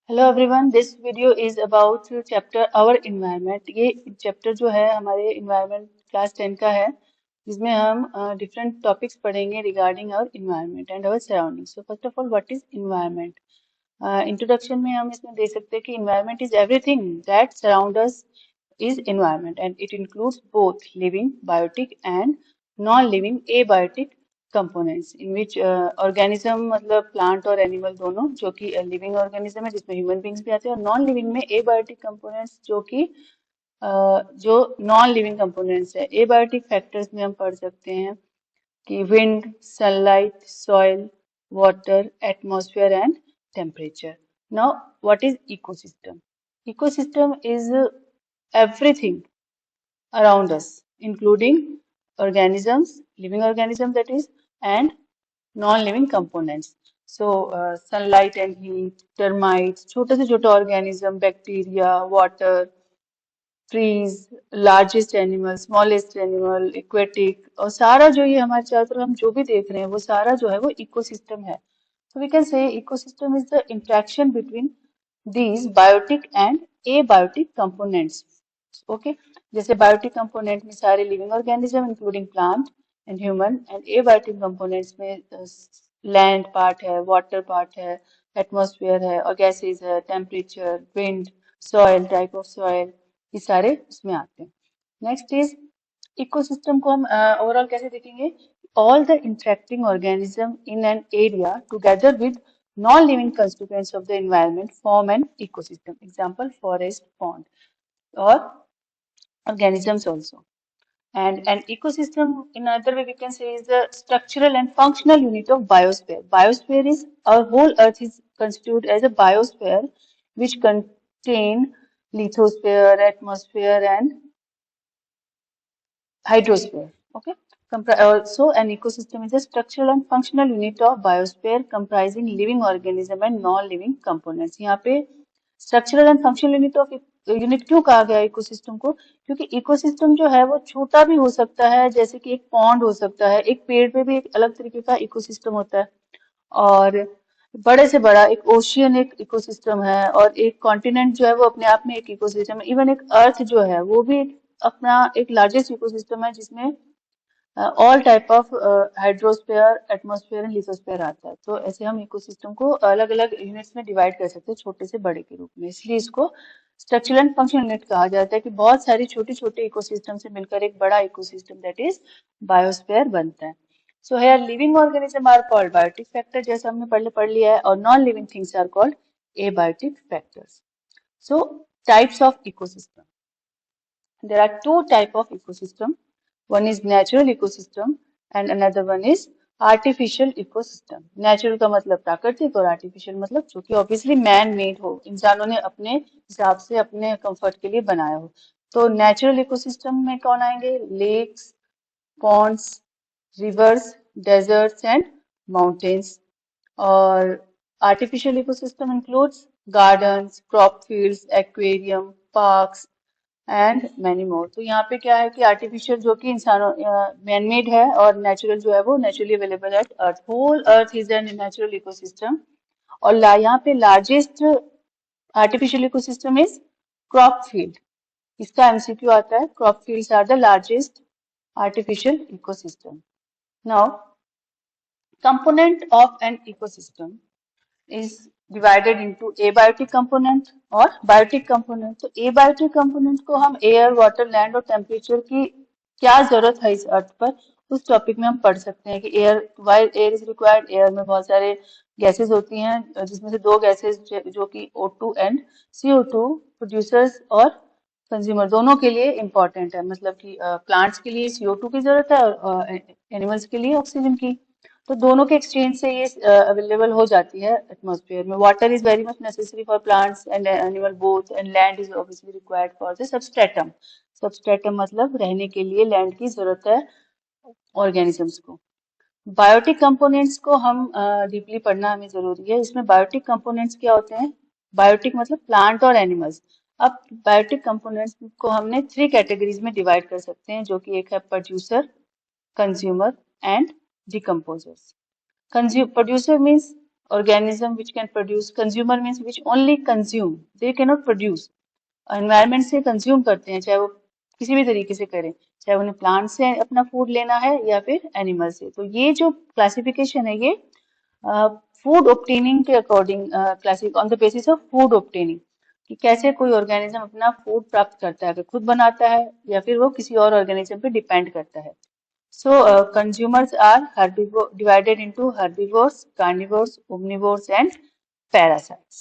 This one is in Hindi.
Hello everyone, this video is about chapter our environment. ये चैप्टर जो है हमारे इन्वायरमेंट क्लास 10 का है, जिसमें हम डिफरेंट टॉपिक्स पढ़ेंगे regarding our environment and our surrounding. So first of all, what is environment? Introduction में हम इसमें दे सकते हैं कि environment is everything that surround us is environment and it includes both living biotic and non-living abiotic components in which organism मतलब plant और animal दोनों, जो कि living organism है जिसमें human beings भी आते हैं, और non-living में abiotic components जो कि जो non-living components है। abiotic factors में हम पढ़ सकते हैं कि wind, sunlight, soil, water, atmosphere and temperature. Now, what is ecosystem? Ecosystem is everything around us, including organisms, living organisms that is, and non-living components. So, sunlight and heat, termites, छोटे से छोटा organism, bacteria, water, trees, largest animal, smallest animal, aquatic, और सारा जो ये हमारे चारों तरफ हम जो भी देख रहे हैं वो सारा जो है वो इकोसिस्टम है। So we can say ecosystem is the interaction between these biotic and abiotic components. Okay, जैसे biotic component में सारे living organism including plant and human, and abiotic components में land part है, water part है, atmosphere है, और gases है, temperature, wind, soil, type of soil, ये सारे उसमें आते हैं। नेक्स्ट इज इकोसिस्टम को हम ओवरऑल कैसे देखेंगे? All the interacting organism in an area together with non living constituents of the environment form an ecosystem. Example forest, pond और organisms also. And an ecosystem, in another way we can say, is the structural and functional unit of biosphere. Biosphere is our whole earth is constituted as a biosphere which contain lithosphere, atmosphere and hydrosphere. Okay. So an ecosystem is a structural and functional unit of biosphere comprising living organism and non-living components. यहाँ पे स्ट्रक्चरल एंड फंक्शनल यूनिट क्यों कहा गया इकोसिस्टम को? क्योंकि इकोसिस्टम जो है वो छोटा भी हो सकता है, जैसे कि एक पॉन्ड हो सकता है, एक पेड़ पे भी एक अलग तरीके का इकोसिस्टम होता है, और बड़े से बड़ा एक ओशियन एक इकोसिस्टम है, और एक कॉन्टिनेंट जो है वो अपने आप में एक इकोसिस्टम है। इवन एक अर्थ जो है वो भी अपना एक लार्जेस्ट इकोसिस्टम है जिसमें all type of hydrosphere, atmosphere and lithosphere आता है। तो ऐसे हम इकोसिस्टम को अलग अलग यूनिट्स में डिवाइड कर सकते हैं, छोटे से बड़े के रूप में। इसलिए इसको स्ट्रक्चरल एंड फंक्शनल यूनिट कहा जाता है कि बहुत सारी छोटी छोटी इकोसिस्टम से मिलकर एक बड़ा इकोसिस्टम दैट इज बायोस्फीयर बनता है। So here living organism are called biotic factor, जैसा हमने पहले पढ़ लिया है, और non living things are called abiotic factors. So types of ecosystem, there are two type of ecosystem. One is natural ecosystem and another one is artificial ecosystem. Natural का मतलब प्राकृतिक और artificial मतलब जो कि obviously man made हो, इंसानों ने अपने हिसाब से अपने comfort के लिए बनाया हो। तो natural ecosystem में कौन आएंगे? Lakes, ponds, rivers, deserts and mountains. और artificial ecosystem includes gardens, crop fields, aquarium, parks and many more. तो यहाँ पे क्या है कि आर्टिफिशियल जो कि इंसानों मैन मेड है, और नेचुरल जो है वो naturally available at earth. Whole earth is an natural ecosystem. और यहाँ पे largest artificial ecosystem is crop field. इसका एमसीक्यू आता है, crop fields are the largest artificial ecosystem. Now component of an ecosystem is divided into abiotic component और biotic component। तो abiotic component को हम एयर, वाटर, लैंड और टेम्परेचर की क्या जरूरत है इस अर्थ पर, उस टॉपिक में हम पढ़ सकते हैं कि air, while air is required, air में बहुत सारे गैसेस होती हैं, जिसमें से दो गैसेस जो कि O2 एंड CO2 प्रोड्यूसर्स और कंज्यूमर दोनों के लिए इम्पोर्टेंट है। मतलब कि प्लांट्स के लिए CO2 की जरूरत है और एनिमल्स के लिए ऑक्सीजन की। तो दोनों के एक्सचेंज से ये अवेलेबल हो जाती है एटमॉस्फेयर में। Water is very much necessary for plants and animal both, and land is obviously required for the substratum. Substratum मतलब रहने के लिए लैंड की जरूरत है ऑर्गेनिजम्स को। बायोटिक कंपोनेंट्स को हम डीपली पढ़ना हमें जरूरी है। इसमें बायोटिक कंपोनेंट्स क्या होते हैं? बायोटिक मतलब प्लांट और एनिमल्स। अब बायोटिक कंपोनेंट्स को हमने 3 कैटेगरीज में डिवाइड कर सकते हैं, जो कि एक है producer, consumer and decomposers. Consume producer means organism which can produce. Consumer means which only consume, they cannot produce. Environment से कंज्यूम करते हैं, चाहे वो किसी भी तरीके से करें, चाहे उन्हें प्लांट से अपना फूड लेना है या फिर एनिमल से। तो ये जो क्लासिफिकेशन है ये फूड ऑब्टेनिंग के according classic on the basis of food obtaining, कि कैसे कोई ऑर्गेनिज्म अपना फूड प्राप्त करता है, अगर खुद बनाता है या फिर वो किसी और ऑर्गेनिज्म पे डिपेंड करता है। So consumers are herbivore divided into herbivores, carnivores, omnivores and parasites.